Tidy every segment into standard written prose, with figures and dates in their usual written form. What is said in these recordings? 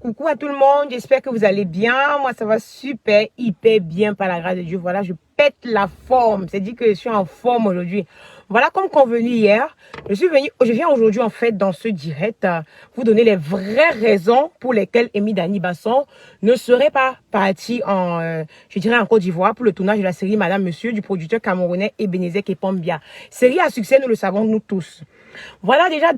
Coucou à tout le monde, j'espère que vous allez bien. Moi, ça va super, hyper bien par la grâce de Dieu. Voilà, je pète la forme. C'est dit que je suis en forme aujourd'hui. Voilà, comme convenu hier, je viens aujourd'hui en fait dans ce direct vous donner les vraies raisons pour lesquelles Amy Dani Basson ne serait pas partie je dirais en Côte d'Ivoire pour le tournage de la série Madame Monsieur du producteur camerounais Ebenezer Kepombia. Série à succès, nous le savons nous tous. Voilà déjà,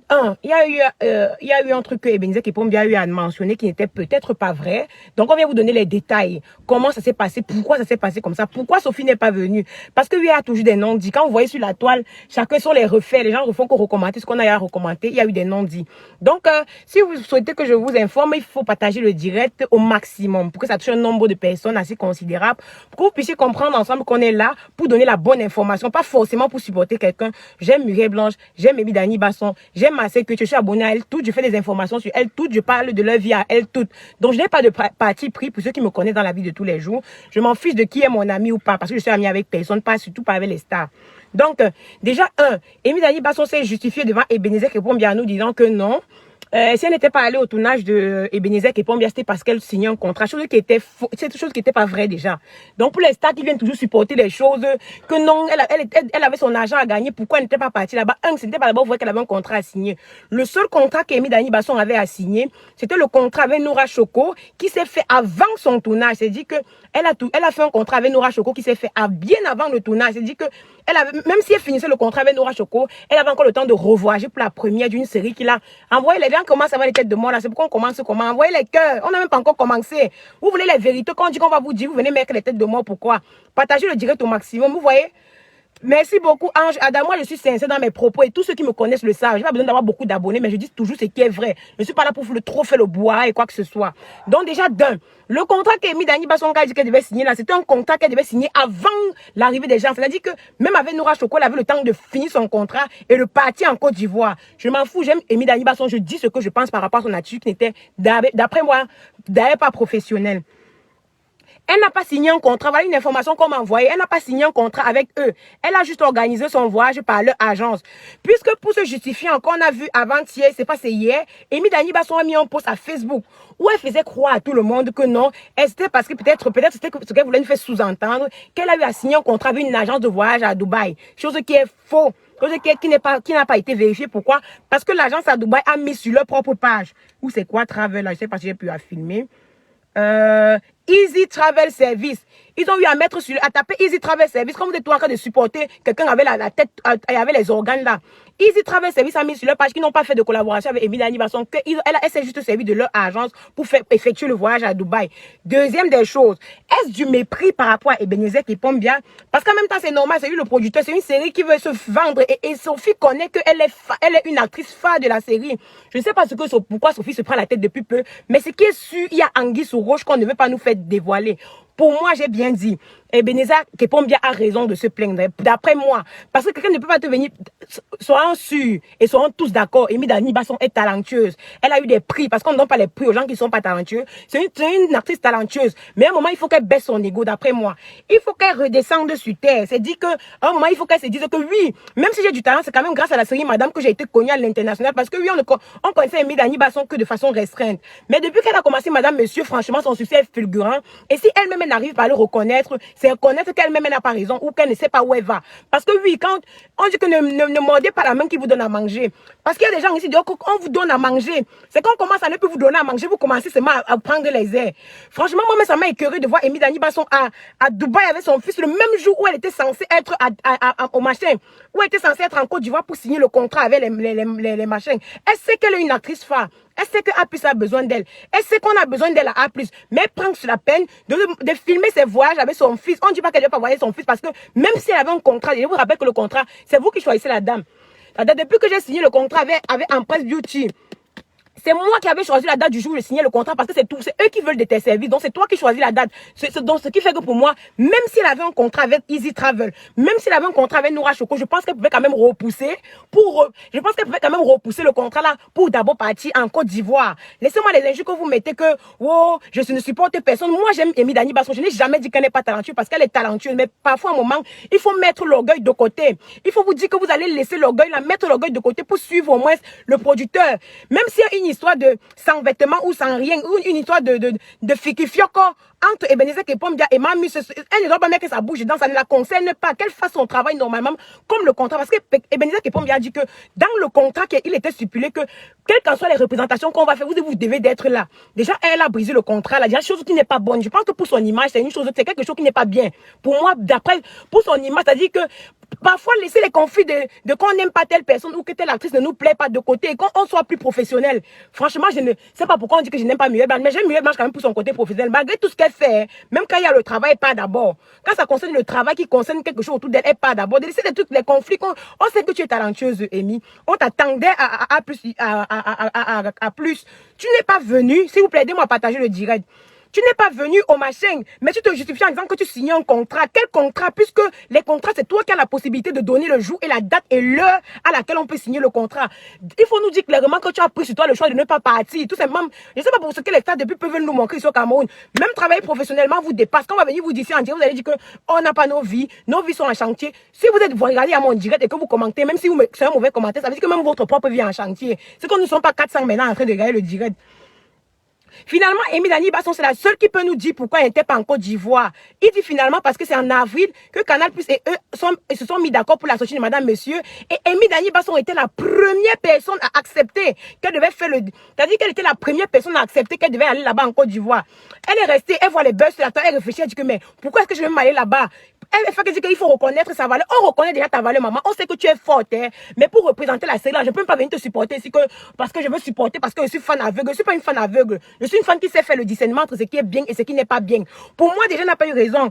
il y a eu un truc que Ebenezer Kepombia a eu à mentionner qui n'était peut-être pas vrai. Donc, on vient vous donner les détails. Comment ça s'est passé, pourquoi ça s'est passé comme ça, pourquoi Sophie n'est pas venue. Parce que lui a toujours des non-dits. Quand vous voyez sur la toile, chacun sont les refaits. Les gens refont que recommander ce qu'on a à recommander. Il y a eu des non-dits. Donc, si vous souhaitez que je vous informe, il faut partager le direct au maximum pour que ça touche un nombre de personnes assez considérable, pour que vous puissiez comprendre ensemble qu'on est là pour donner la bonne information, pas forcément pour supporter quelqu'un. J'aime Muriel Blanche, j'aime Amy Dani Basson, j'aime Marseille que je suis abonné à elle toutes, je fais des informations sur elle toutes, je parle de leur vie à elle toutes. Donc je n'ai pas de parti pris pour ceux qui me connaissent dans la vie de tous les jours. Je m'en fiche de qui est mon ami ou pas, parce que je suis ami avec personne, pas surtout pas avec les stars. Donc déjà Amy Dani Basson s'est justifié devant Ebenezer Kepombia en nous disant que non. Si elle n'était pas allée au tournage de Ebenezer Kepombia, c'était parce qu'elle signait un contrat, chose qui était faux, c'est chose qui n'était pas vraie déjà. Donc pour les stars qui viennent toujours supporter les choses, que non, elle avait son argent à gagner, pourquoi elle n'était pas partie là-bas? Ce n'était pas d'abord vrai qu'elle avait un contrat à signer. Le seul contrat qu'Amy Dani Basson avait à signer, c'était le contrat avec Nora Choco, qui s'est fait avant son tournage. C'est dit que elle a fait un contrat avec Nora Choco qui s'est fait bien avant le tournage. C'est dit que même si elle finissait le contrat avec Nora Choco, elle avait encore le temps de revoyager pour la première d'une série qu'il a envoyé. Les gens commencent à avoir les têtes de mort là. C'est pourquoi on commence comment envoyer les cœurs. On n'a même pas encore commencé. Vous voulez les vérités. Quand on dit qu'on va vous dire, vous venez mettre les têtes de mort. Pourquoi? Partagez le direct au maximum. Vous voyez? Merci beaucoup, Ange. Adam, moi, je suis sincère dans mes propos et tous ceux qui me connaissent le savent. Je n'ai pas besoin d'avoir beaucoup d'abonnés, mais je dis toujours ce qui est vrai. Je ne suis pas là pour trop faire le bois et quoi que ce soit. Donc, déjà, le contrat qu'Amy Dani Basson a dit qu'elle devait signer là, c'était un contrat qu'elle devait signer avant l'arrivée des gens. C'est-à-dire que même avec Nora Choco, elle avait le temps de finir son contrat et de partir en Côte d'Ivoire. Je m'en fous, j'aime Amy Dani Basson. Je dis ce que je pense par rapport à son attitude qui n'était, d'après moi, d'ailleurs pas professionnelle. Elle n'a pas signé un contrat. Voilà une information qu'on m'a envoyée. Elle n'a pas signé un contrat avec eux. Elle a juste organisé son voyage par leur agence. Puisque pour se justifier, encore on a vu avant-hier, c'est passé hier, Amy Dani Basson a mis un post à Facebook où elle faisait croire à tout le monde que non, c'était parce que peut-être c'était ce qu'elle voulait nous faire sous-entendre, qu'elle a eu à signer un contrat avec une agence de voyage à Dubaï. Chose qui est faux. Chose qui n'a pas été vérifiée. Pourquoi? Parce que l'agence à Dubaï a mis sur leur propre page. Ou c'est quoi, Travel, là, je sais pas si j'ai pu la filmer. Easy Travel Service. Ils ont eu à mettre à taper Easy Travel Service. Comme vous êtes en train de supporter quelqu'un avec la tête, et avec les organes là. Easy Travel Service a mis sur leur page qu'ils n'ont pas fait de collaboration avec Amy Dani Basson, elle s'est juste servi de leur agence pour effectuer le voyage à Dubaï. Deuxième des choses, est-ce du mépris par rapport à Ebenezer Kepombia? Parce qu'en même temps, c'est normal, c'est lui le producteur, c'est une série qui veut se vendre et Sophie connaît qu'elle est une actrice phare de la série. Je ne sais pas pourquoi Sophie se prend la tête depuis peu, mais ce qui est sûr, il y a anguille sous roche qu'on ne veut pas nous faire dévoiler. Pour moi, j'ai bien dit, Ebenezer Kepombia a raison de se plaindre, d'après moi. Parce que quelqu'un ne peut pas te venir, soyons sûrs et soyons tous d'accord, Amy Dani Basson est talentueuse. Elle a eu des prix, parce qu'on ne donne pas les prix aux gens qui ne sont pas talentueux. C'est une actrice talentueuse. Mais à un moment, il faut qu'elle baisse son ego, d'après moi. Il faut qu'elle redescende sur terre. C'est dit qu'à un moment, il faut qu'elle se dise que oui, même si j'ai du talent, c'est quand même grâce à la série Madame que j'ai été connue à l'international. Parce que oui, on connaissait Amy Dani Basson que de façon restreinte. Mais depuis qu'elle a commencé Madame Monsieur, franchement, son succès est fulgurant. Et si elle-même n'arrive pas à le reconnaître, c'est reconnaître qu'elle-même n'a pas raison ou qu'elle ne sait pas où elle va. Parce que oui, quand on dit que ne mordez pas la main qui vous donne à manger. Parce qu'il y a des gens ici, quand on vous donne à manger, c'est quand on commence à ne plus vous donner à manger, vous commencez seulement à prendre les airs. Franchement, moi, ça m'a écœuré de voir Amy Dani Basson à Dubaï avec son fils le même jour où elle était censée être au machin, où elle était censée être en Côte d'Ivoire pour signer le contrat avec les machins. Elle sait qu'elle est une actrice phare. Elle sait que A+ a besoin d'elle. Elle sait qu'on a besoin d'elle à A+. Mais elle prend sur la peine de filmer ses voyages avec son fils. On ne dit pas qu'elle ne veut pas voyager son fils parce que même si elle avait un contrat, je vous rappelle que le contrat, c'est vous qui choisissez la dame. Depuis que j'ai signé le contrat avec Empress Beauty, c'est moi qui avais choisi la date du jour où j'ai signé le contrat parce que c'est eux qui veulent de tes services. Donc, c'est toi qui choisis la date. Donc, ce qui fait que pour moi, même s'il avait un contrat avec Easy Travel, même s'il avait un contrat avec Nora Choco, je pense qu'elle pouvait quand même repousser le contrat là pour d'abord partir en Côte d'Ivoire. Laissez-moi les injures que vous mettez que, oh, je ne supporte personne. Moi, j'aime Amy Dani Basson. Je n'ai jamais dit qu'elle n'est pas talentueuse parce qu'elle est talentueuse. Mais parfois, à un moment, il faut mettre l'orgueil de côté. Il faut vous dire que vous allez laisser l'orgueil là, mettre l'orgueil de côté pour suivre au moins le producteur. Même s'il y a une histoire de sans vêtements ou sans rien, ou une histoire de fikifioko entre Ebenezer Kepombia et Mamus. Elle ne doit pas mettre sa bouche dedans, ça ne la concerne pas. Qu'elle fasse son travail normalement, comme le contrat. Parce que Ebenezer Kepombia a dit que dans le contrat, il était stipulé que, quelles qu'en soient les représentations qu'on va faire, vous devez d'être là. Déjà, elle a brisé le contrat, elle a dit une chose qui n'est pas bonne. Je pense que pour son image, c'est quelque chose qui n'est pas bien. Pour moi, pour son image, c'est-à-dire que parfois, laisser les conflits de qu'on n'aime pas telle personne ou que telle actrice ne nous plaît pas de côté et qu'on soit plus professionnel. Franchement, je ne sais pas pourquoi on dit que je n'aime pas Muel Blanche, mais j'aime Muel Blanche quand même pour son côté professionnel. Malgré tout ce qu'elle fait, même quand il y a le travail, pas d'abord. Quand ça concerne le travail qui concerne quelque chose autour d'elle, elle pas d'abord. De laisser des trucs, les conflits, on sait que tu es talentueuse, Amy. On t'attendait à plus. Tu n'es pas venue. S'il vous plaît, aidez-moi à partager le direct. Tu n'es pas venu au machin, mais tu te justifies en disant que tu signes un contrat. Quel contrat? Puisque les contrats, c'est toi qui as la possibilité de donner le jour et la date et l'heure à laquelle on peut signer le contrat. Il faut nous dire clairement que tu as pris sur toi le choix de ne pas partir. Tout simplement, je ne sais pas pour ce que les États depuis peuvent nous montrer ici au Cameroun. Même travailler professionnellement vous dépasse. Quand on va venir vous dire en direct, vous allez dire qu'on n'a pas nos vies sont en chantier. Si vous regardez à mon direct et que vous commentez, même si c'est un mauvais commentaire, ça veut dire que même votre propre vie est en chantier. C'est que nous ne sommes pas 400 maintenant en train de regarder le direct. Finalement, Amy Dani Basson, c'est la seule qui peut nous dire pourquoi elle n'était pas en Côte d'Ivoire. Il dit finalement parce que c'est en avril que Canal Plus et eux se sont mis d'accord pour la sortie de Madame Monsieur. Et Amy Dani Basson était la première personne à accepter qu'elle devait faire c'est-à-dire qu'elle était la première personne à accepter qu'elle devait aller là-bas en Côte d'Ivoire. Elle est restée, elle voit les buzz sur la table, elle réfléchit, elle dit que mais pourquoi est-ce que je vais m'aller là-bas? Elle fait qu'il faut reconnaître sa valeur. On reconnaît déjà ta valeur, maman. On sait que tu es forte, hein. Mais pour représenter la série, je ne peux pas venir te supporter ici parce que je veux supporter, parce que je suis fan aveugle. Je ne suis pas une fan aveugle. Je suis une fan qui sait faire le discernement entre ce qui est bien et ce qui n'est pas bien. Pour moi, déjà, elle n'a pas eu raison.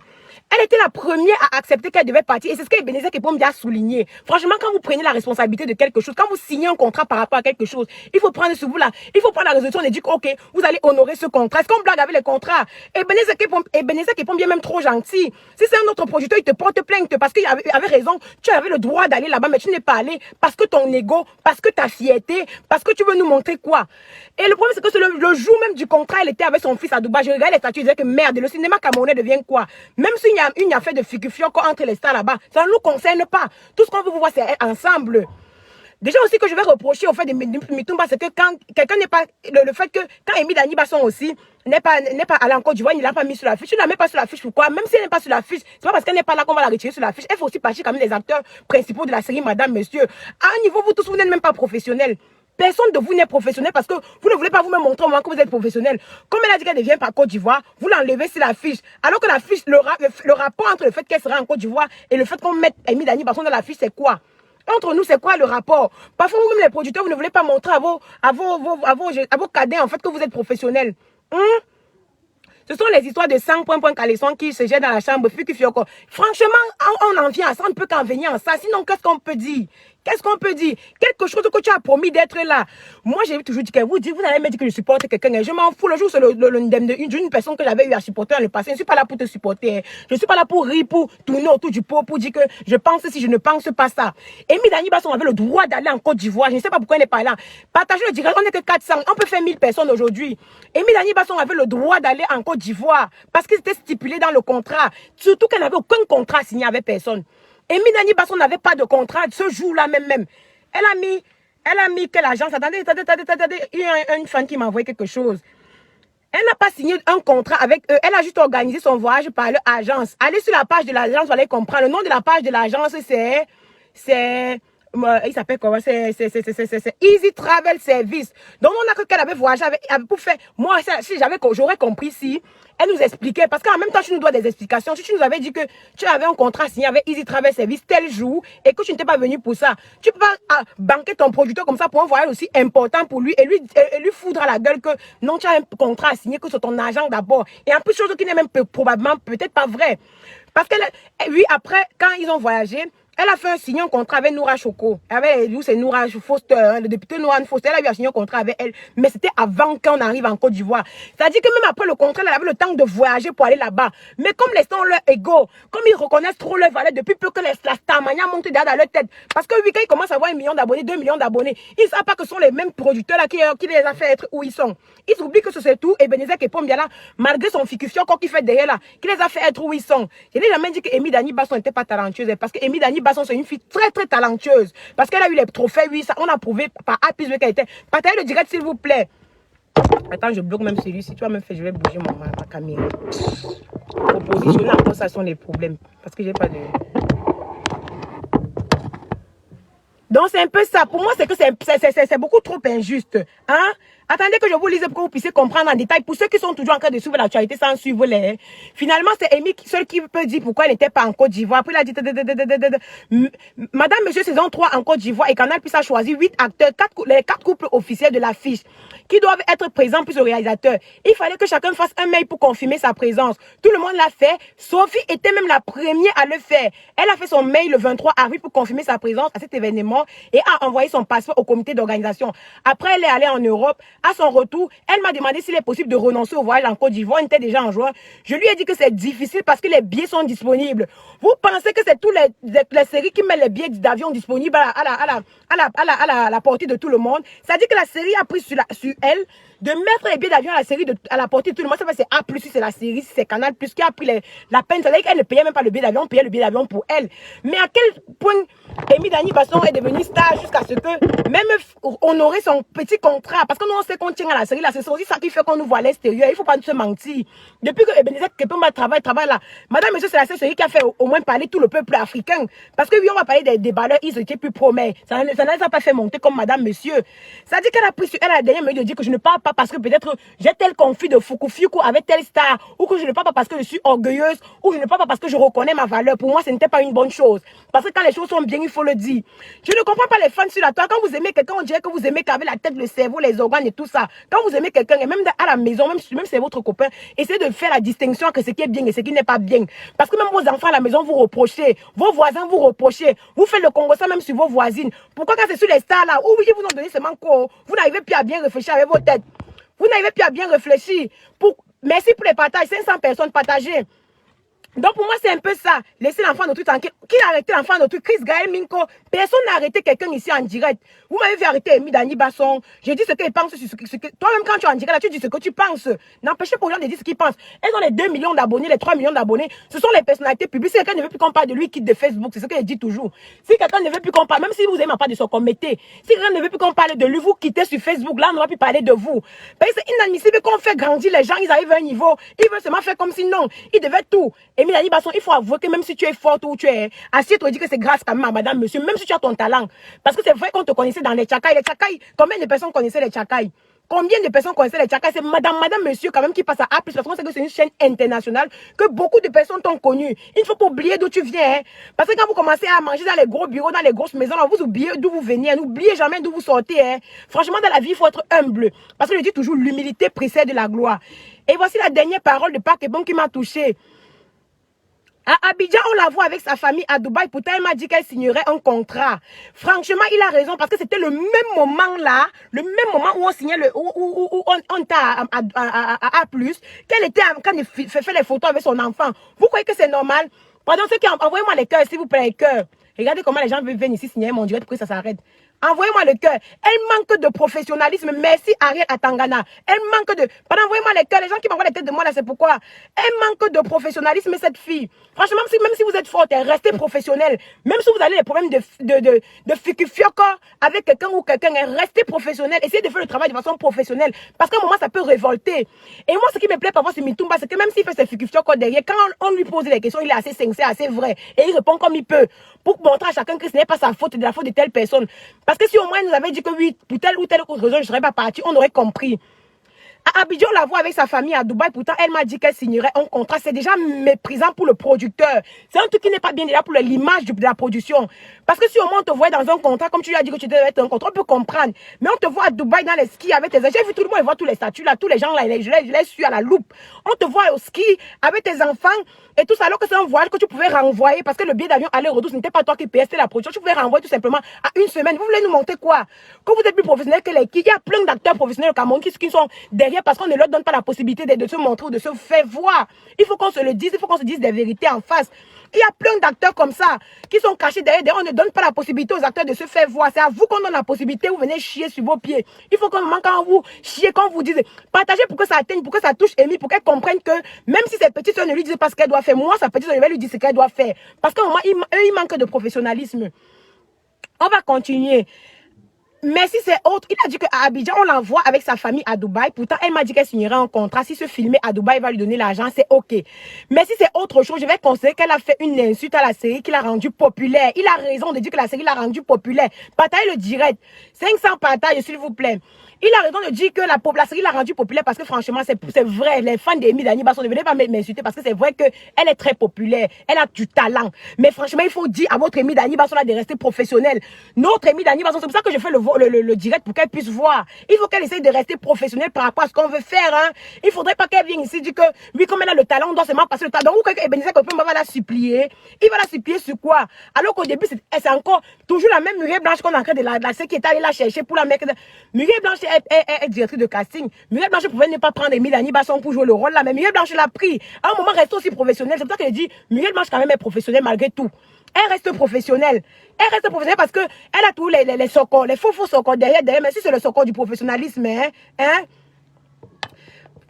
Elle était la première à accepter qu'elle devait partir. Et c'est ce qu'Ebenezer Kepombia a souligné. Franchement, quand vous prenez la responsabilité de quelque chose, quand vous signez un contrat par rapport à quelque chose, il faut prendre sur vous là. Il faut prendre la résolution et dire OK, vous allez honorer ce contrat. Est-ce qu'on blague avec les contrats? Ebenezer Kepombia est même trop gentil. Si c'est un autre producteur, il te porte plainte parce qu'il avait raison. Tu avais le droit d'aller là-bas, mais tu n'es pas allé parce que ton ego, parce que ta fierté, parce que tu veux nous montrer quoi? Et le problème, c'est que le jour même du contrat, elle était avec son fils à Dubaï. Je regardais les statuts, je disais que merde, le cinéma camerounais devient quoi? Même s'il y a une affaire de figure entre les stars là-bas, ça ne nous concerne pas. Tout ce qu'on veut voir, c'est être ensemble. Déjà aussi que je vais reprocher au fait de Mitumba, c'est que quand quelqu'un n'est pas, le fait que quand Amy Dani Basson aussi n'est pas allé en Côte d'Ivoire, il ne l'a pas mis sur la fiche. Tu ne la mets pas sur la fiche, pourquoi? Même si elle n'est pas sur la fiche, c'est pas parce qu'elle n'est pas là qu'on va la retirer sur la fiche. Elle fait aussi partie quand même des acteurs principaux de la série Madame, Monsieur. À un niveau, vous tous, vous n'êtes même pas professionnels. Personne de vous n'est professionnel parce que vous ne voulez pas vous-même montrer au moment que vous êtes professionnel. Comme elle a dit qu'elle ne vient pas à Côte d'Ivoire, vous l'enlevez sur la fiche. Alors que la fiche, le rapport entre le fait qu'elle sera en Côte d'Ivoire et le fait qu'on mette Amy Dani Basson dans la fiche, c'est quoi? Entre nous, c'est quoi le rapport? Parfois, vous-même les producteurs, vous ne voulez pas montrer à vos cadets en fait que vous êtes professionnels. Ce sont les histoires de 5 points caleçon qui se jettent dans la chambre. Franchement, on en vient à ça, on ne peut qu'en venir à ça. Sinon, qu'est-ce qu'on peut dire? Qu'est-ce qu'on peut dire? Quelque chose que tu as promis d'être là. Moi, j'ai toujours dit que vous allez me dire que je supporte quelqu'un. Je m'en fous. Le jour, c'est d'une personne que j'avais eu à supporter dans le passé. Je ne suis pas là pour te supporter. Je ne suis pas là pour rire, pour tourner autour du pot, pour dire que je pense si je ne pense pas ça. Amy Dani Basson avait le droit d'aller en Côte d'Ivoire. Je ne sais pas pourquoi elle n'est pas là. Partagez le direct. On n'est que 400. On peut faire 1000 personnes aujourd'hui. Amy Dani Basson avait le droit d'aller en Côte d'Ivoire parce que c'était stipulé dans le contrat. Surtout qu'elle n'avait aucun contrat signé avec personne. Amy Dani Basson n'avait pas de contrat ce jour-là même. Elle a mis quelle agence? Attendez. Il y a une fan qui m'a envoyé quelque chose. Elle n'a pas signé un contrat avec eux. Elle a juste organisé son voyage par leur agence. Allez sur la page de l'agence, vous allez comprendre. Le nom de la page de l'agence, il s'appelle comment? C'est Easy Travel Service. Donc, on a cru qu'elle avait voyagé pour faire. Moi, si j'aurais compris si elle nous expliquait. Parce qu'en même temps, tu nous dois des explications. Si tu nous avais dit que tu avais un contrat signé avec Easy Travel Service tel jour et que tu n'étais pas venu pour ça, tu peux pas banquer ton producteur comme ça pour un voyage aussi important pour lui et lui foudre à la gueule que non, tu as un contrat signé que c'est ton agent d'abord. Et en plus, chose qui n'est même probablement peut-être pas vrai. Parce que lui, après, quand ils ont voyagé, elle a fait signer un contrat avec Noura Choco. C'est Noura Foster, le député Noura Foster. Elle a eu à signer un contrat avec elle. Mais c'était avant qu'on arrive en Côte d'Ivoire. C'est-à-dire que même après le contrat, elle avait le temps de voyager pour aller là-bas. Mais comme les gens leur ego, comme ils reconnaissent trop leur valeur depuis peu que la starmania monte dans leur tête. Parce que oui, quand ils commencent à avoir 1 million d'abonnés, 2 millions d'abonnés, ils ne savent pas que ce sont les mêmes producteurs là qui les a fait être où ils sont. Ils oublient que c'est tout. Et Ebenezer Kepombia là, malgré son ficufion qui fait derrière là, qui les a fait être où ils sont. Je n'ai jamais dit que Amy Dani Basson n'était pas talentueuse. Parce que Amy Dani Basson, c'est une fille très, très talentueuse. Parce qu'elle a eu les trophées, oui, ça, on a prouvé par A plus B qu'elle était. Partagez le direct, s'il vous plaît. Attends, je bloque même celui-ci. Tu vas me faire, je vais bouger ma caméra. Pour positionner encore, ça sont les problèmes. Parce que j'ai pas de... Donc, c'est un peu ça. Pour moi, c'est que c'est beaucoup trop injuste. Hein? Attendez que je vous lise pour que vous puissiez comprendre en détail. Pour ceux qui sont toujours en train de suivre l'actualité sans suivre les... Finalement, c'est Amy seul qui peut dire pourquoi elle n'était pas en Côte d'Ivoire. Après, il a dit... Madame, Monsieur, saison 3 en Côte d'Ivoire et Canal Plus a choisi 8 acteurs, les 4 couples officiels de l'affiche qui doivent être présents plus au réalisateur. Il fallait que chacun fasse un mail pour confirmer sa présence. Tout le monde l'a fait. Sophie était même la première à le faire. Elle a fait son mail le 23 avril pour confirmer sa présence à cet événement et a envoyé son passeport au comité d'organisation. Après, elle est allée en Europe. À son retour, elle m'a demandé s'il est possible de renoncer au voyage en Côte d'Ivoire. On était déjà en juin. Je lui ai dit que c'est difficile parce que les billets sont disponibles. Vous pensez que c'est tous les séries qui mettent les billets d'avion disponibles à la portée de tout le monde? Ça dit que la série a pris sur elle de mettre les billets d'avion à la série à la portée de tout le monde. Ça c'est A+, si c'est la série, si c'est Canal+, qui a pris la peine. Ça veut dire qu'elle ne payait même pas le billet d'avion, on payait le billet d'avion pour elle. Mais à quel point Amy Dani Basson est devenue star jusqu'à ce que même honorer son petit contrat, parce que nous on sait qu'on tient à la série, là c'est aussi ça qui fait qu'on nous voit à l'extérieur. Il faut pas se mentir. Depuis que Ebenezer Kepema travaille là, madame, monsieur, c'est la seule série qui a fait au moins parler tout le peuple africain. Parce que oui, on va parler des valeurs, ils étaient plus promets. Ça ne les a pas fait monter comme madame, monsieur. Ça dit qu'elle a pris sur elle à la dernière minute de dire que je ne parle pas parce que peut-être j'ai tel conflit de Fukufuku avec telle star, ou que je ne parle pas parce que je suis orgueilleuse, ou je ne parle pas parce que je reconnais ma valeur. Pour moi, ce n'était pas une bonne chose. Parce que quand les choses sont bien, il faut le dire. Je ne comprends pas les fans sur la toile. Quand vous aimez quelqu'un, on dirait que vous aimez qu'avec la tête, le cerveau, les organes et tout ça. Quand vous aimez quelqu'un, et même à la maison, même si c'est votre copain, essayez de faire la distinction entre ce qui est bien et ce qui n'est pas bien. Parce que même vos enfants à la maison vous reprochez, vos voisins vous reprochez, vous faites le Congo ça même sur vos voisines. Pourquoi quand c'est sur les stars là, où ils vous ont donné seulement quoi, vous n'arrivez plus à bien réfléchir avec vos têtes. Vous n'arrivez plus à bien réfléchir. Merci pour les partages, 500 personnes partagées. Donc pour moi c'est un peu ça. Laissez l'enfant d'autrui tranquille. Qui a arrêté l'enfant d'autrui? Chris Gaël Minko. Personne n'a arrêté quelqu'un ici en direct. Vous m'avez fait arrêter Amy Dani Basson. J'ai dit ce qu'il pense sur ce que... Toi-même quand tu es en direct là, tu dis ce que tu penses. N'empêchez pas aux gens de dire ce qu'ils pensent. Elles ont les 2 millions d'abonnés, les 3 millions d'abonnés. Ce sont les personnalités publiques. Si quelqu'un ne veut plus qu'on parle de lui, quitte de Facebook. C'est ce qu'elle dit toujours. Si quelqu'un ne veut plus qu'on parle, même si vous aimez pas de son comité, si quelqu'un ne veut plus qu'on parle de lui, vous quittez sur Facebook. Là, on ne va plus parler de vous. Parce que c'est inadmissible qu'on fait grandir les gens. Ils arrivent à un niveau. Ils veulent seulement faire comme si non. Ils devaient tout. Amy Dani Basson, il faut avouer que même si tu es forte ou tu es assiette, on dit que c'est grâce quand même à madame, monsieur, même si tu as ton talent. Parce que c'est vrai qu'on te connaissait dans les tchakaï. Les tchakaï, combien de personnes connaissaient les tchakaï? Combien de personnes connaissaient les tchakaï? C'est madame, monsieur quand même qui passe à A+, parce qu'on sait que c'est une chaîne internationale, que beaucoup de personnes t'ont connu. Il ne faut pas oublier d'où tu viens. Hein? Parce que quand vous commencez à manger dans les gros bureaux, dans les grosses maisons, là, vous oubliez d'où vous venez. N'oubliez jamais d'où vous sortez. Hein? Franchement, dans la vie, il faut être humble. Parce que je dis toujours, l'humilité précède la gloire. Et voici la dernière parole de Park Ebong qui m'a touchée. À Abidjan, on la voit avec sa famille à Dubaï. Pourtant, elle m'a dit qu'elle signerait un contrat. Franchement, il a raison parce que c'était le même moment là, le même moment où on signait où on t'a à A+, qu'elle était quand elle fait les photos avec son enfant. Vous croyez que c'est normal? Pardon, ceux qui envoyez-moi les cœurs, s'il vous plaît, les cœurs. Regardez comment les gens viennent ici signer mon direct pour que ça s'arrête. Envoyez-moi le cœur. Elle manque de professionnalisme. Merci Ariel Atangana. Elle manque de... Pardon, envoyez-moi le cœur. Les gens qui m'envoient les têtes de moi là, c'est pourquoi. Elle manque de professionnalisme, cette fille. Franchement, même si vous êtes forte, restez professionnelle. Même si vous avez des problèmes de fico avec quelqu'un ou quelqu'un, restez professionnel. Essayez de faire le travail de façon professionnelle. Parce qu'à un moment, ça peut révolter. Et moi, ce qui me plaît par rapport à Mitumba, c'est que même s'il fait ses fico derrière, quand on lui pose des questions, il est assez sincère, assez vrai. Et il répond comme il peut. Pour montrer à chacun que ce n'est pas sa faute, de la faute de telle personne. Parce que si au moins il nous avait dit que oui, pour telle ou telle raison, je ne serais pas parti, on aurait compris. À Abidjan, on la voit avec sa famille à Dubaï. Pourtant, elle m'a dit qu'elle signerait un contrat. C'est déjà méprisant pour le producteur. C'est un truc qui n'est pas bien déjà pour l'image de la production. Parce que si au moins on te voit dans un contrat, comme tu lui as dit que tu devais être un contrat, on peut comprendre. Mais on te voit à Dubaï dans les skis avec tes... J'ai vu tout le monde voir tous les statuts là, tous les gens là, je les suis à la loupe. On te voit au ski avec tes enfants et tout ça, alors que c'est un voyage que tu pouvais renvoyer parce que le billet d'avion aller-retour, ce n'était pas toi qui payais, c'était la production. Tu pouvais renvoyer tout simplement à une semaine. Vous voulez nous montrer quoi? Que vous êtes plus professionnel que les qui? Il y a plein d'acteurs professionnels au Cameroun qui sont des derrière parce qu'on ne leur donne pas la possibilité de se montrer ou de se faire voir. Il faut qu'on se le dise, il faut qu'on se dise des vérités en face. Il y a plein d'acteurs comme ça qui sont cachés derrière. On ne donne pas la possibilité aux acteurs de se faire voir. C'est à vous qu'on donne la possibilité. Vous venez chier sur vos pieds. Il faut qu'on manque quand vous chiez, quand vous dites, partagez pour que ça atteigne, pour que ça touche Amy, pour qu'elle comprenne que même si ses petites soeurs ne lui disent pas ce qu'elle doit faire, moi, sa petite soeur, je vais lui dire ce qu'elle doit faire. Parce qu'à un moment, eux, ils manquent de professionnalisme. On va continuer. Mais si c'est autre, il a dit qu'à Abidjan, on l'envoie avec sa famille à Dubaï. Pourtant, elle m'a dit qu'elle signerait un contrat. Si se filmer à Dubaï va lui donner l'argent, c'est OK. Mais si c'est autre chose, je vais considérer qu'elle a fait une insulte à la série qui l'a rendue populaire. Il a raison de dire que la série l'a rendue populaire. Partagez le direct. 500 partages, s'il vous plaît. Il a raison de dire que la série l'a rendue populaire parce que franchement, c'est vrai. Les fans d'Amy Dani Basson ne venaient pas m'insulter parce que c'est vrai qu'elle est très populaire. Elle a du talent. Mais franchement, il faut dire à votre Amy Dani Basson de rester professionnelle. Notre Amy Dani Basson, c'est pour ça que je fais le direct pour qu'elle puisse voir. Il faut qu'elle essaye de rester professionnelle par rapport à ce qu'on veut faire. Hein. Il faudrait pas qu'elle vienne ici et dire que, oui, comme elle a le talent, on doit seulement passer le talent. Donc, ou que Ebenezer Copen va la supplier. Il va la supplier sur quoi? Alors qu'au début, c'est encore toujours la même Muriel Blanche qu'on est en train de la qui est allée la chercher pour la mettre. Muriel Blanche est directrice de casting. Muriel Blanche pouvait ne pas prendre Amy Dani Basson pour jouer le rôle là, mais Muriel Blanche l'a pris. À un moment, reste aussi professionnelle. C'est pour ça qu'elle dit, Muriel Blanche quand même est professionnelle malgré tout. Elle reste professionnelle. Elle reste professionnelle parce que elle a tous les socors, les faux socors derrière, mais si c'est le socor du professionnalisme, hein,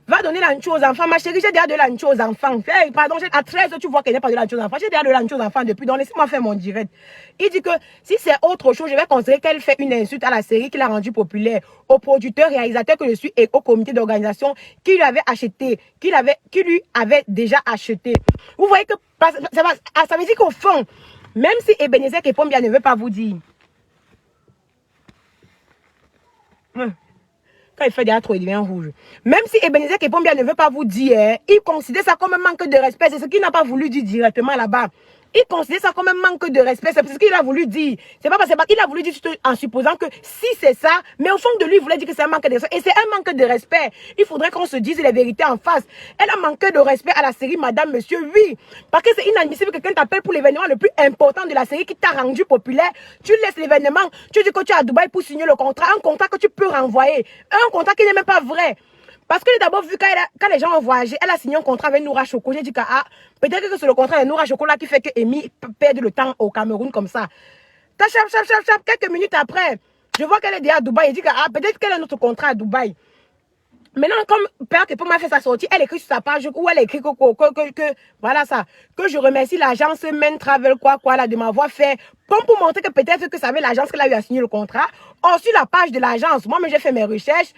va donner la chose aux enfants. Ma chérie, j'ai déjà de la chose aux enfants. Hey, pardon, à 13 tu vois qu'elle n'est pas de la chose aux enfants. J'ai déjà de la chose aux enfants depuis. Donc, laissez-moi faire mon direct. Il dit que si c'est autre chose, je vais considérer qu'elle fait une insulte à la série qui l'a rendue populaire, au producteur, réalisateur que je suis et au comité d'organisation qui lui avait acheté, qui lui avait déjà acheté. Vous voyez que ça veut dire qu'au fond, même si Ebenezer Kepombia ne veut pas vous dire, quand il fait des trop, il devient rouge. Même si Ebenezer Kepombia ne veut pas vous dire, il considère ça comme un manque de respect. C'est ce qu'il n'a pas voulu dire directement là-bas. Il considère ça comme un manque de respect. C'est ce qu'il a voulu dire. C'est pas parce qu'il a voulu dire en supposant que si c'est ça, mais au fond de lui, il voulait dire que c'est un manque de respect. Et c'est un manque de respect. Il faudrait qu'on se dise les vérités en face. Elle a manqué de respect à la série Madame, Monsieur, oui. Parce que c'est inadmissible que quelqu'un t'appelle pour l'événement le plus important de la série qui t'a rendu populaire. Tu laisses l'événement. Tu dis que tu es à Dubaï pour signer le contrat. Un contrat que tu peux renvoyer. Un contrat qui n'est même pas vrai. Parce que d'abord, vu quand les gens ont voyagé, elle a signé un contrat avec Noura Choco. J'ai dit que peut-être que c'est le contrat de Noura Choco là qui fait que Amy perd le temps au Cameroun comme ça. Quelques minutes après, je vois qu'elle est déjà à Dubaï. Elle dit que peut-être qu'elle a notre contrat à Dubaï. Maintenant, comme Père Kepoum m'a fait sa sortie, elle écrit sur sa page où elle écrit voilà ça, que je remercie l'agence Men Travel quoi là de m'avoir fait pour montrer que peut-être que ça avait l'agence qu'elle a eu à signer le contrat. Or, sur la page de l'agence, moi, j'ai fait mes recherches.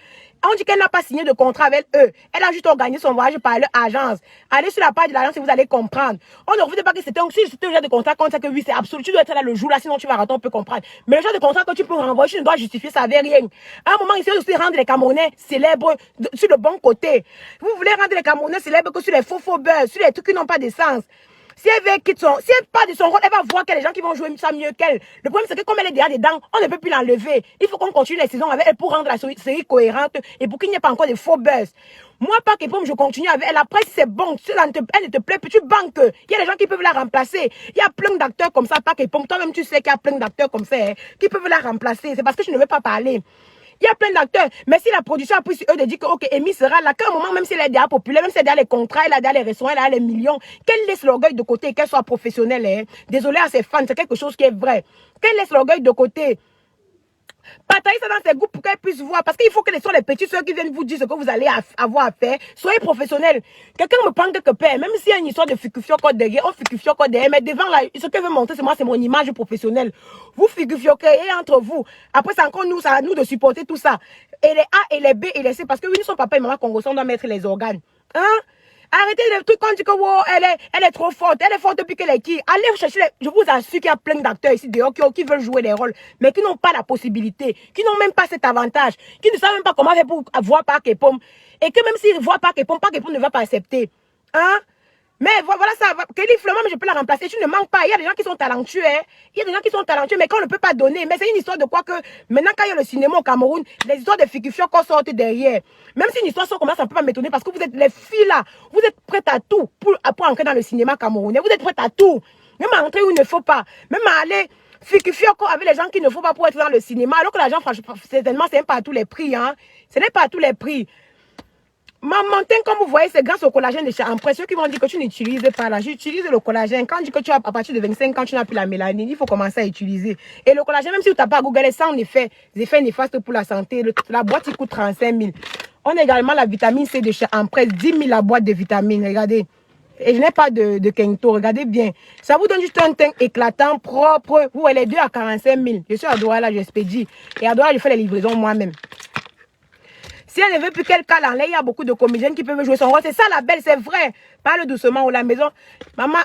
On dit qu'elle n'a pas signé de contrat avec eux. Elle a juste organisé son voyage par leur agence. Allez sur la page de l'agence et vous allez comprendre. On ne refuse pas que c'était un genre de contrat qu'on sait que oui, c'est absolu. Tu dois être là le jour là, sinon tu vas rater, on peut comprendre. Mais le genre de contrat que tu peux renvoyer, tu ne dois justifier, ça n'avait rien. À un moment, il faut aussi rendre les Camerounais célèbres sur le bon côté. Vous voulez rendre les Camerounais célèbres que sur les faux buzz, sur les trucs qui n'ont pas de sens. Si elle part de son rôle, elle va voir qu'il y a des gens qui vont jouer ça mieux qu'elle. Le problème, c'est que comme elle est déjà dedans, on ne peut plus l'enlever. Il faut qu'on continue les saisons avec elle pour rendre la série cohérente et pour qu'il n'y ait pas encore de faux buzz. Moi, pas que je continue avec elle. Après, si c'est bon, si elle ne te plaît plus, tu banques. Il y a des gens qui peuvent la remplacer. Il y a plein d'acteurs comme ça, pas que toi-même, tu sais qu'il y a plein d'acteurs comme ça qui peuvent la remplacer. C'est parce que je ne veux pas parler. Il y a plein d'acteurs. Mais si la production a pris sur eux de dire que, ok, Amy sera là, qu'à un moment, même si elle est déjà populaire, même si elle a les contrats, elle a déjà les restaurants, elle a les millions, qu'elle laisse l'orgueil de côté et qu'elle soit professionnelle. Désolée à ses fans, c'est quelque chose qui est vrai. Qu'elle laisse l'orgueil de côté. Partagez ça dans ses groupes pour qu'elle puisse voir. Parce qu'il faut que ce soit les petits soeurs qui viennent vous dire ce que vous allez avoir à faire. Soyez professionnels. Quelqu'un me prend quelque part, même s'il y a une histoire de figufio code derrière, on figufio code derrière, mais devant là, ce qu'elle veut montrer, c'est moi, c'est mon image professionnelle. Vous figufio créez entre vous. Après, c'est encore nous, c'est à nous de supporter tout ça. Et les A et les B et les C, parce que oui, nous sommes papa et maman congolais, on doit mettre les organes. Hein? Arrêtez les trucs quand on dit que wow, elle est trop forte. Elle est forte depuis qu'elle est qui. Allez chercher je vous assure qu'il y a plein d'acteurs ici dehors qui veulent jouer des rôles, mais qui n'ont pas la possibilité, qui n'ont même pas cet avantage, qui ne savent même pas comment faire pour voir Park Epom. Et que même s'ils voient Park Epom ne va pas accepter. Hein? Mais voilà ça. Kelly Fleming, je peux la remplacer. Tu ne manques pas. Il y a des gens qui sont talentueux. Il y a des gens qui sont talentueux, mais qu'on ne peut pas donner. Mais c'est une histoire de quoi que maintenant, quand il y a le cinéma au Cameroun, les histoires de figufio qu'on sortent derrière. Même si une histoire sort comme ça ne peut pas m'étonner parce que vous êtes les filles là. Vous êtes prêtes à tout pour entrer dans le cinéma camerounais. Vous êtes prêtes à tout. Même à entrer où il ne faut pas. Même à aller figufio avec les gens qu'il ne faut pas pour être dans le cinéma. Alors que l'argent, franchement, certainement, ce n'est pas à tous les prix. Hein. Ce n'est pas à tous les prix. Ma montagne, comme vous voyez, c'est grâce au collagène de chez Empress. Ceux qui vont dire que tu n'utilises pas là, j'utilise le collagène. Quand on dit que tu as, à partir de 25 ans, tu n'as plus la mélanine, il faut commencer à utiliser. Et le collagène, même si tu n'as pas googlé, ça en effet, des effets néfastes pour la santé. La boîte, il coûte 35 000. On a également la vitamine C de chez Empress, 10 000 la boîte de vitamines, regardez. Et je n'ai pas de Kento, regardez bien. Ça vous donne juste un teint éclatant, propre. Vous voyez, les deux à 45 000. Je suis à Douala, je expédie. Et à Douala, je fais les livraisons moi-même. Si elle ne veut plus qu'elle cale en lait, il y a beaucoup de comédiennes qui peuvent jouer son rôle. C'est ça la belle, c'est vrai. Parle doucement ou la maison. Maman,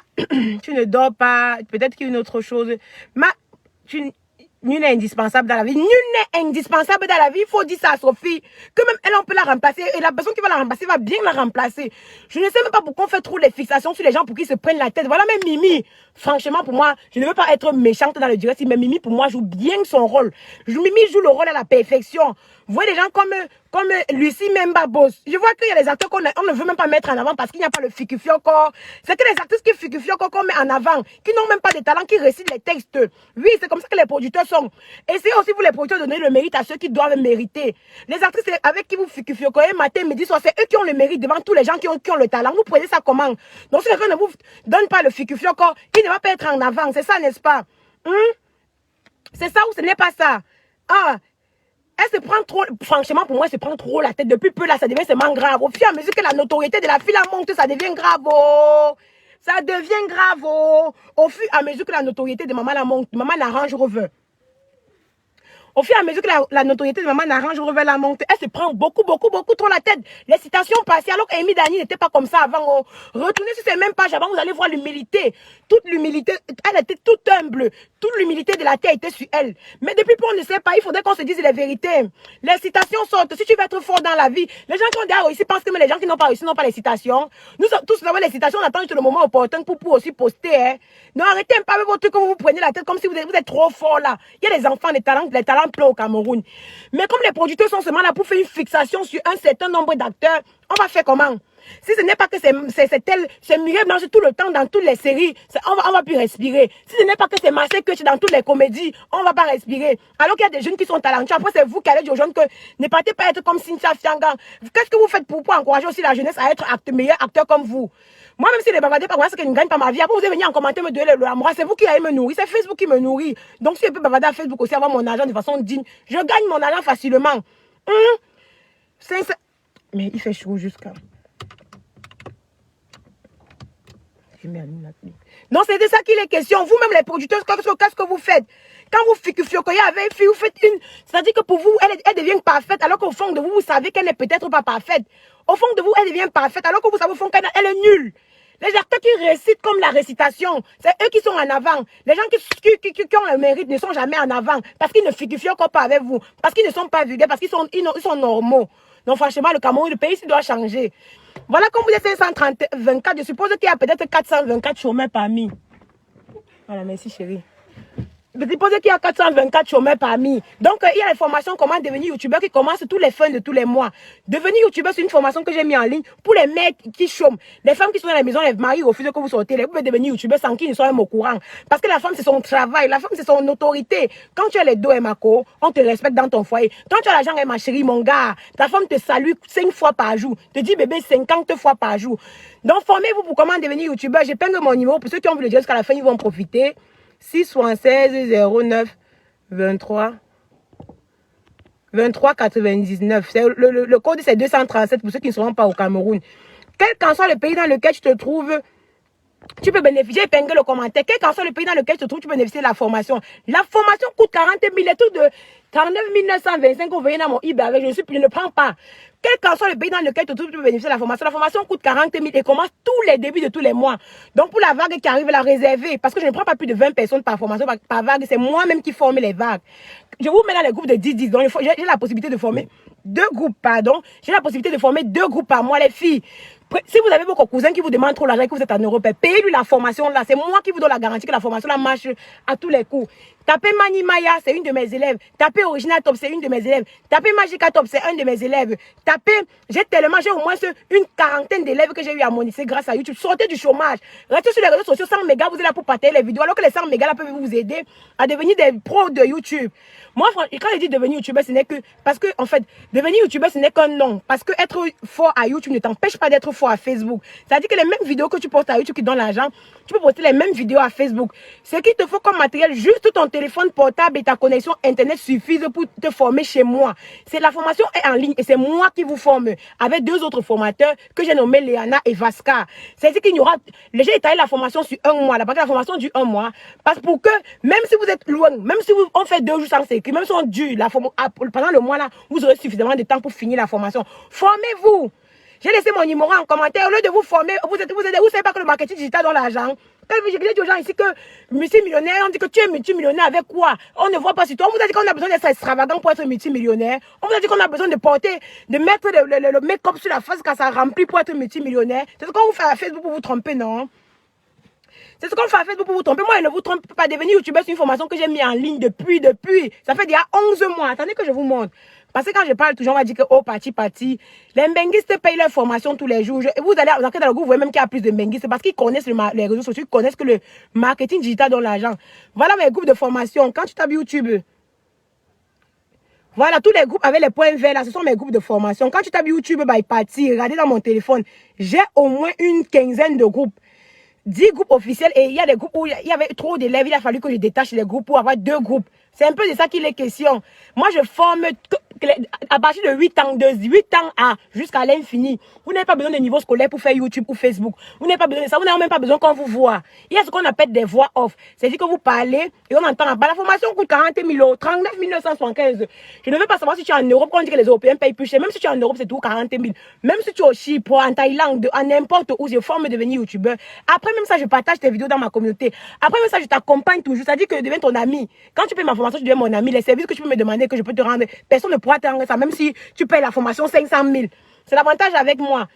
tu ne dors pas. Peut-être qu'il y a une autre chose. Nul n'est indispensable dans la vie. Nul n'est indispensable dans la vie. Il faut dire ça à Sophie. Que même elle, on peut la remplacer. Et la personne qui va la remplacer va bien la remplacer. Je ne sais même pas pourquoi on fait trop les fixations sur les gens pour qu'ils se prennent la tête. Voilà même Mimi. Franchement, pour moi, je ne veux pas être méchante dans le direct, mais Mimi, pour moi, joue bien son rôle. Mimi joue le rôle à la perfection. Vous voyez des gens comme Lucie Memba Boss. Je vois qu'il y a des acteurs qu'on ne veut même pas mettre en avant parce qu'il n'y a pas le fikifioko. C'est que les actrices qui fikifioko qu'on met en avant, qui n'ont même pas de talent, qui récitent les textes. Oui, c'est comme ça que les producteurs sont. Essayez aussi, vous les producteurs, de donner le mérite à ceux qui doivent mériter. Les actrices avec qui vous fikifioko, matin, midi, soir, c'est eux qui ont le mérite devant tous les gens qui ont le talent. Vous prenez ça comment? Donc si quelqu'un ne vous donne pas le fikifioko, il ne va pas être en avant. C'est ça, n'est-ce pas? C'est ça ou ce n'est pas ça? Ah, elle se prend trop, franchement, pour moi, elle se prend trop la tête. Depuis peu, là, ça devient seulement grave. Au fur et à mesure que la notoriété de la fille monte, ça devient grave. Oh. Ça devient grave. Oh. Au fur et à mesure que la notoriété de maman la monte, maman n'arrange revient. Au fur et à mesure que la notoriété de maman n'arrange revient la monte, elle se prend beaucoup trop la tête. Les citations passées, alors qu'Amy Dani n'était pas comme ça avant. Oh. Retournez sur ces mêmes pages avant, vous allez voir l'humilité. Toute l'humilité, elle était toute humble. Toute l'humilité de la terre était sur elle. Mais depuis peu, on ne sait pas, il faudrait qu'on se dise les vérités. Les citations sortent. Si tu veux être fort dans la vie, les gens qui ont déjà réussi pensent que les gens qui n'ont pas réussi n'ont pas les citations. Nous tous avons les citations, on attend juste le moment opportun pour aussi poster. Hein. Non, arrêtez pas avec votre truc que vous vous prenez la tête comme si vous êtes trop fort là. Il y a des enfants, les talents pleins au Cameroun. Mais comme les producteurs sont seulement là pour faire une fixation sur un certain nombre d'acteurs, on va faire comment? Si ce n'est pas que c'est Mireille Blanche tout le temps dans toutes les séries, on va plus respirer. Si ce n'est pas que c'est Marseille que dans toutes les comédies, on va pas respirer. Alors qu'il y a des jeunes qui sont talentueux. Après, c'est vous qui allez dire aux jeunes que ne partez pas être comme Cynthia Fianga. Qu'est-ce que vous faites pour encourager aussi la jeunesse à être meilleur acteur comme vous? Moi, même si les bavardés, par exemple, que je ne gagne pas ma vie, après vous allez venir en commentaire me donner le amour. C'est vous qui allez me nourrir. C'est Facebook qui me nourrit. Donc, si je peux bavarder à Facebook aussi, avoir mon argent de façon digne, je gagne mon argent facilement. Mais il fait chaud jusqu'à. Non, c'est de ça qu'il est question. Vous-même, les producteurs, qu'est-ce que vous faites? Quand vous fiocoyez avec une fille, vous faites une... C'est-à-dire que pour vous, elle devient parfaite, alors qu'au fond de vous, vous savez qu'elle n'est peut-être pas parfaite. Au fond de vous, elle devient parfaite, alors que vous savez au fond qu'elle est nulle. Les acteurs qui récitent comme la récitation, c'est eux qui sont en avant. Les gens qui ont le mérite ne sont jamais en avant, parce qu'ils ne figurent pas avec vous, parce qu'ils ne sont pas vulgaires, parce qu'ils sont normaux. Donc franchement, le Cameroun, le pays, il doit changer. Voilà, comme vous êtes 524, je suppose qu'il y a peut-être 424 chômeurs parmi. Voilà, merci chérie. Je suppose qu'il y a 424 chômeurs parmi. Donc, il y a les formations comment devenir youtubeur qui commencent tous les fins de tous les mois. Devenir youtubeur, c'est une formation que j'ai mis en ligne pour les mecs qui chôment. Les femmes qui sont dans la maison, les maris refusent que vous sortez. Vous pouvez devenir youtubeur sans qu'ils ne soient même au courant. Parce que la femme, c'est son travail. La femme, c'est son autorité. Quand tu as les dos et Mako, on te respecte dans ton foyer. Quand tu as l'argent et ma chérie, mon gars, ta femme te salue 5 fois par jour. Te dit bébé 50 fois par jour. Donc, formez-vous pour comment devenir youtubeur. J'épingle mon numéro. Pour ceux qui ont vu le dire jusqu'à la fin, ils vont en profiter. 676 09 23 99. Le code, c'est 237 pour ceux qui ne seront pas au Cameroun. Quel qu'en soit le pays dans lequel tu te trouves, tu peux bénéficier, épingler le commentaire. Quel qu'en soit le pays dans lequel tu te trouves, tu peux bénéficier de la formation. La formation coûte 40 000, les trucs de 49 925 vous voyez dans mon eBay avec, je ne prends pas. Quel qu'en soit le pays dans lequel tu te trouves, tu peux bénéficier de la formation. La formation coûte 40 000 et commence tous les débuts de tous les mois. Donc pour la vague qui arrive, la réserver. Parce que je ne prends pas plus de 20 personnes par formation, par vague. C'est moi-même qui forme les vagues. Je vous mets dans les groupes de 10-10. Donc j'ai la possibilité de former 2 groupes, pardon. J'ai la possibilité de former 2 groupes par mois, les filles. Si vous avez votre cousin qui vous demande trop l'argent et que vous êtes en Europe, payez-lui la formation là. C'est moi qui vous donne la garantie que la formation là marche à tous les coups. Tapez Mani Maya, c'est une de mes élèves. Tapez Original Top, c'est une de mes élèves. Tapez Magica Top, c'est un de mes élèves. Tapez, j'ai au moins une quarantaine d'élèves que j'ai eu à moniser grâce à YouTube. Sortez du chômage. Restez sur les réseaux sociaux, 100 mégas, vous êtes là pour partager les vidéos, alors que les 100 mégas là peuvent vous aider à devenir des pros de YouTube. Moi, quand je dis devenir youtubeur, ce n'est que, parce que, en fait, devenir youtubeur, ce n'est qu'un nom. Parce que être fort à YouTube ne t'empêche pas d'être fort à Facebook. C'est-à-dire que les mêmes vidéos que tu postes à YouTube qui donnent l'argent, tu peux poster les mêmes vidéos à Facebook. Ce qu'il te faut comme matériel, juste ton téléphone portable et ta connexion Internet suffisent pour te former chez moi. La formation est en ligne et c'est moi qui vous forme avec 2 autres formateurs que j'ai nommés Léana et Vasca. C'est-à-dire qu'il y aura, les gens étalent la formation sur 1 mois. La formation dure 1 mois. Parce pour que, même si vous êtes loin, même si on fait 2 jours sans s'écrire, même si on dure pendant le mois là, vous aurez suffisamment de temps pour finir la formation. Formez-vous. J'ai laissé mon numéro en commentaire. Au lieu de vous former, vous savez pas que le marketing digital donne l'argent. Quand j'ai dit aux gens ici que multimillionnaire, on dit que tu es multimillionnaire avec quoi? On ne voit pas sur toi. On vous a dit qu'on a besoin d'être extravagant pour être multimillionnaire. On vous a dit qu'on a besoin de mettre le make-up sur la face quand ça remplit pour être multimillionnaire. C'est ce qu'on vous fait à Facebook pour vous tromper, non? C'est ce qu'on fait à Facebook pour vous tromper. Moi, je ne vous trompe pas. Devenir youtubeur, c'est une formation que j'ai mis en ligne depuis. Ça fait déjà 11 mois. Attendez que je vous montre. Parce que quand je parle toujours, on va dire que oh, parti. Les mbenguistes payent leur formation tous les jours. Vous allez entrer dans le groupe, vous voyez même qu'il y a plus de mbenguistes. Parce qu'ils connaissent les réseaux sociaux, ils connaissent que le marketing digital donne l'argent. Voilà mes groupes de formation. Quand tu tapes YouTube, voilà, tous les groupes avec les points verts là, ce sont mes groupes de formation. Quand tu tapes YouTube, by parti, regardez dans mon téléphone, j'ai au moins une quinzaine de groupes. 10 groupes officiels et il y a des groupes où il y avait trop d'élèves, il a fallu que je détache les groupes pour avoir 2 groupes. C'est un peu de ça qu'il est question. Moi, je forme à partir de 8 ans, jusqu'à l'infini. Vous n'avez pas besoin de niveau scolaire pour faire YouTube ou Facebook. Vous n'avez pas besoin de ça. Vous n'avez même pas besoin qu'on vous voit. Il y a ce qu'on appelle des voix off. C'est-à-dire que vous parlez et on entend. La formation coûte 40 000 €, 39 975. Je ne veux pas savoir si tu es en Europe, quand on dit que les Européens payent plus cher. Même si tu es en Europe, c'est tout 40 000. Même si tu es au Chypre, en Thaïlande, en n'importe où, je forme devenir youtubeur. Après, même ça, je partage tes vidéos dans ma communauté. Après, même ça, je t'accompagne toujours. C'est-à-dire que je deviens ton ami. Quand tu payes ma formation, tu deviens mon ami. Les services que tu peux me demander, que je peux te rendre, personne ne pourra te rendre ça, même si tu payes la formation 500 000. C'est l'avantage avec moi.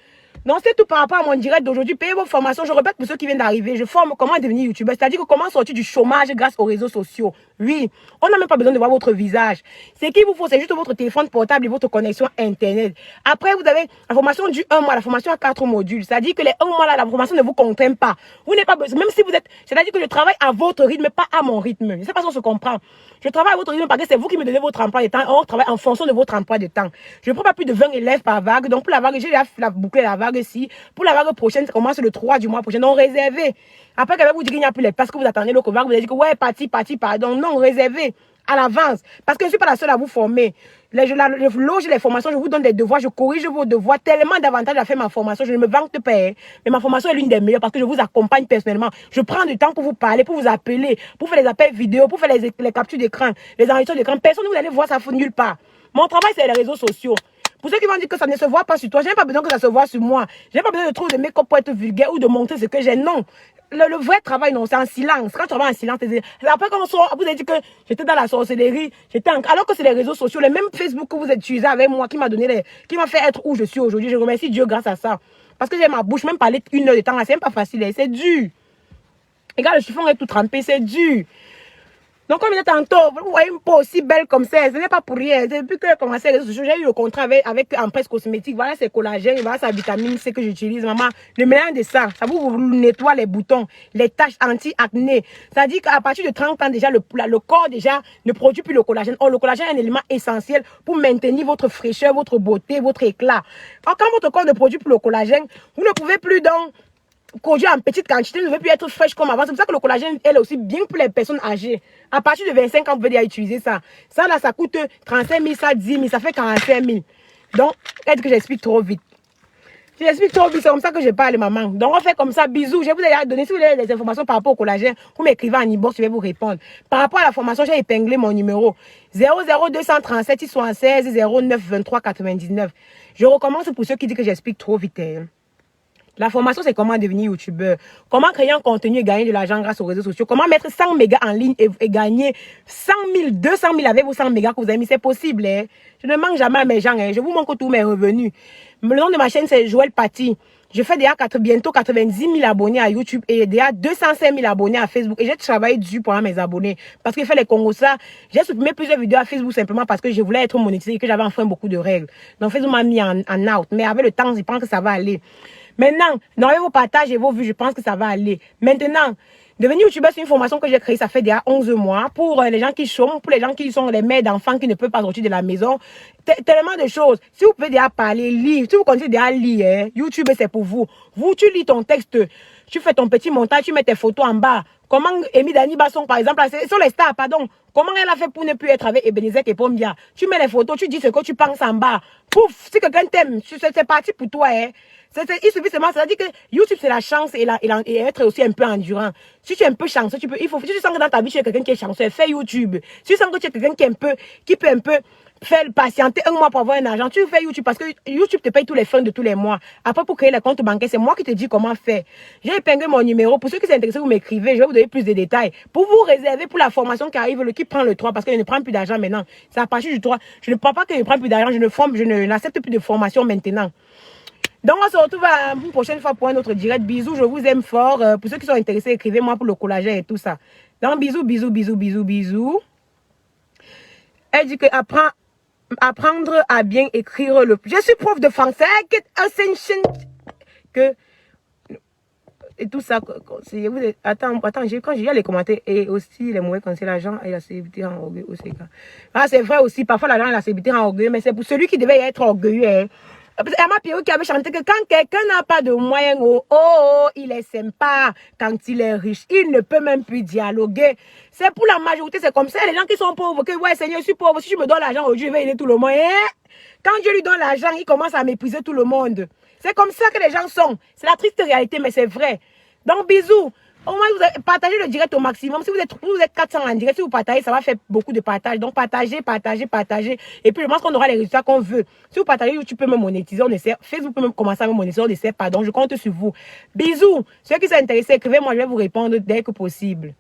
Donc, c'est tout par rapport à mon direct d'aujourd'hui. Payez vos formations. Je répète pour ceux qui viennent d'arriver. Je forme comment devenir youtubeur. C'est-à-dire que comment sortir du chômage grâce aux réseaux sociaux. Oui, on n'a même pas besoin de voir votre visage. Ce qu'il vous faut, c'est juste votre téléphone portable et votre connexion Internet. Après, vous avez la formation du 1 mois, la formation à 4 modules. C'est-à-dire que les 1 mois là, la formation ne vous contraint pas. Vous n'avez pas besoin, même si vous êtes, c'est-à-dire que je travaille à votre rythme, pas à mon rythme. Je ne sais pas si on se comprend. Je travaille à votre rythme parce que c'est vous qui me donnez votre emploi de temps. On travaille en fonction de votre emploi de temps. Je ne prends pas plus de 20 élèves par vague. Donc, pour la vague, j'ai déjà bouclé la vague ici. Pour la vague prochaine, ça commence le 3 du mois prochain. Donc, réservé. Après, quand vous dites qu'il n'y a plus les parce que vous attendez le vague, vous allez dire que ouais, parti, pardon. Non, réservé à l'avance. Parce que je ne suis pas la seule à vous former. Je loge les formations, je vous donne des devoirs, je corrige vos devoirs. Tellement d'avantages à faire ma formation. Je ne me vante pas. Mais ma formation est l'une des meilleures parce que je vous accompagne personnellement. Je prends du temps pour vous parler, pour vous appeler, pour faire les appels vidéo, pour faire les captures d'écran, les enregistrements d'écran. Personne ne vous allez voir ça nulle part. Mon travail, c'est les réseaux sociaux. Pour ceux qui vont dire que ça ne se voit pas sur toi, je n'ai pas besoin que ça se voit sur moi. Je n'ai pas besoin de trop de make-up pour être vulgaire ou de montrer ce que j'ai. Non. Le vrai travail, non, c'est en silence. Quand tu travailles en silence, après quand on sort, vous avez dit que j'étais dans la sorcellerie, alors que c'est les réseaux sociaux, les mêmes Facebook que vous utilisez avec moi, qui m'a fait être où je suis aujourd'hui. Je remercie Dieu grâce à ça. Parce que j'ai ma bouche, même parler 1 heure de temps, c'est même pas facile, c'est dur. Regarde, le chiffon est tout trempé, c'est dur. Donc, comme il est tantôt, vous voyez une peau aussi belle comme ça, ce n'est pas pour rien. Depuis que j'ai commencé les réseaux sociaux, j'ai eu le contrat avec Empresse Cosmétique. Voilà, c'est collagène, voilà, c'est la vitamine C que j'utilise, maman. Le mélange de ça vous nettoie les boutons, les taches anti-acné. C'est-à-dire qu'à partir de 30 ans, déjà, le corps, déjà, ne produit plus le collagène. Or, le collagène est un élément essentiel pour maintenir votre fraîcheur, votre beauté, votre éclat. Or, quand votre corps ne produit plus le collagène, vous ne pouvez plus donc produire en petite quantité, ne veut plus être fraîche comme avant. C'est pour ça que le collagène, elle aussi, bien pour les personnes âgées. À partir de 25 ans, vous pouvez déjà utiliser ça. Ça, là, ça coûte 35 000, ça 10 000, ça fait 45 000. Donc, peut-être que j'explique trop vite. J'explique trop vite, c'est comme ça que je parle, maman. Donc, on fait comme ça, bisous. Je vous ai donné, si vous avez des informations par rapport au collagène, vous m'écrivez en inbox, je vais vous répondre. Par rapport à la formation, j'ai épinglé mon numéro. 00237 676 09 23 99. Je recommence pour ceux qui disent que j'explique trop vite. La formation, c'est comment devenir youtubeur, comment créer un contenu et gagner de l'argent grâce aux réseaux sociaux, comment mettre 100 mégas en ligne et gagner 100 000, 200 000 avec vos 100 mégas que vous avez mis. C'est possible. Hein? Je ne manque jamais à mes gens. Hein? Je vous manque tous mes revenus. Le nom de ma chaîne, c'est Joël Paty. Je fais déjà bientôt 90 000 abonnés à YouTube et déjà 205 000 abonnés à Facebook. Et j'ai travaillé dur pour mes abonnés. Parce que fait les Congos ça, j'ai supprimé plusieurs vidéos à Facebook simplement parce que je voulais être monétisé et que j'avais enfreint beaucoup de règles. Donc Facebook m'a mis en out. Mais avec le temps, je pense que ça va aller. Maintenant, avec vos partages et vos vues, je pense que ça va aller. Maintenant, devenir youtubeur, c'est une formation que j'ai créée, ça fait déjà 11 mois, pour les gens qui chôment, pour les gens qui sont les mères d'enfants qui ne peuvent pas sortir de la maison. Tellement de choses. Si vous pouvez déjà parler, lire, si vous continuez déjà à lire, YouTube, c'est pour vous. Vous, tu lis ton texte, tu fais ton petit montage, tu mets tes photos en bas. Comment Amy Dani Basson, par exemple, sur les stars, pardon, comment elle a fait pour ne plus être avec Ebenezer et Pombia? Tu mets les photos, tu dis ce que tu penses en bas. Pouf, si quelqu'un t'aime, c'est parti pour toi, hein. Il suffit seulement, ça veut dire que YouTube, c'est la chance et être aussi un peu endurant. Si tu es un peu chanceux, si tu sens que dans ta vie, tu es quelqu'un qui est chanceux, fais YouTube. Si tu sens que tu es quelqu'un qui peut un peu faire patienter un mois pour avoir un argent, tu fais YouTube parce que YouTube te paye tous les fins de tous les mois. Après, pour créer le compte bancaire, c'est moi qui te dis comment faire. J'ai épinglé mon numéro. Pour ceux qui sont intéressés, vous m'écrivez. Je vais vous donner plus de détails. Pour vous réserver pour la formation qui arrive, qui prend le 3, parce que je ne prends plus d'argent maintenant. C'est à partir du 3. Je ne prends pas que je ne prends plus d'argent. Je n'accepte plus de formation maintenant. Donc, on se retrouve une prochaine fois pour un autre direct. Bisous, je vous aime fort. Pour ceux qui sont intéressés, écrivez-moi pour le collagène et tout ça. Donc, bisous, bisous, bisous, bisous, bisous. Elle dit que apprendre à bien écrire le... Je suis prof de français. Que... Et tout ça. Attends, quand j'ai les commentaires et aussi les mauvais conseils, l'argent et la célébrité en orgueil aussi. Ah, c'est vrai aussi. Parfois, l'argent et la célébrité en orgueil, mais c'est pour celui qui devait être orgueilleux. Hein. Emma Pierrot qui avait chanté que quand quelqu'un n'a pas de moyens, il est sympa. Quand il est riche, il ne peut même plus dialoguer. C'est pour la majorité, c'est comme ça. Les gens qui sont pauvres, que ouais, Seigneur, je suis pauvre. Si tu me donnes l'argent aujourd'hui, je vais aider tout le monde. Quand Dieu lui donne l'argent, il commence à mépriser tout le monde. C'est comme ça que les gens sont. C'est la triste réalité, mais c'est vrai. Donc, bisous. Au moins, vous partagez le direct au maximum. Si vous êtes 400 en direct, si vous partagez, ça va faire beaucoup de partage. Donc, partagez, partagez, partagez. Et puis, je pense qu'on aura les résultats qu'on veut. Si vous partagez, YouTube peut me monétiser, on essaie. Facebook peut même commencer à me monétiser, on essaie. Pardon, je compte sur vous. Bisous. Ceux qui sont intéressés, écrivez-moi, je vais vous répondre dès que possible.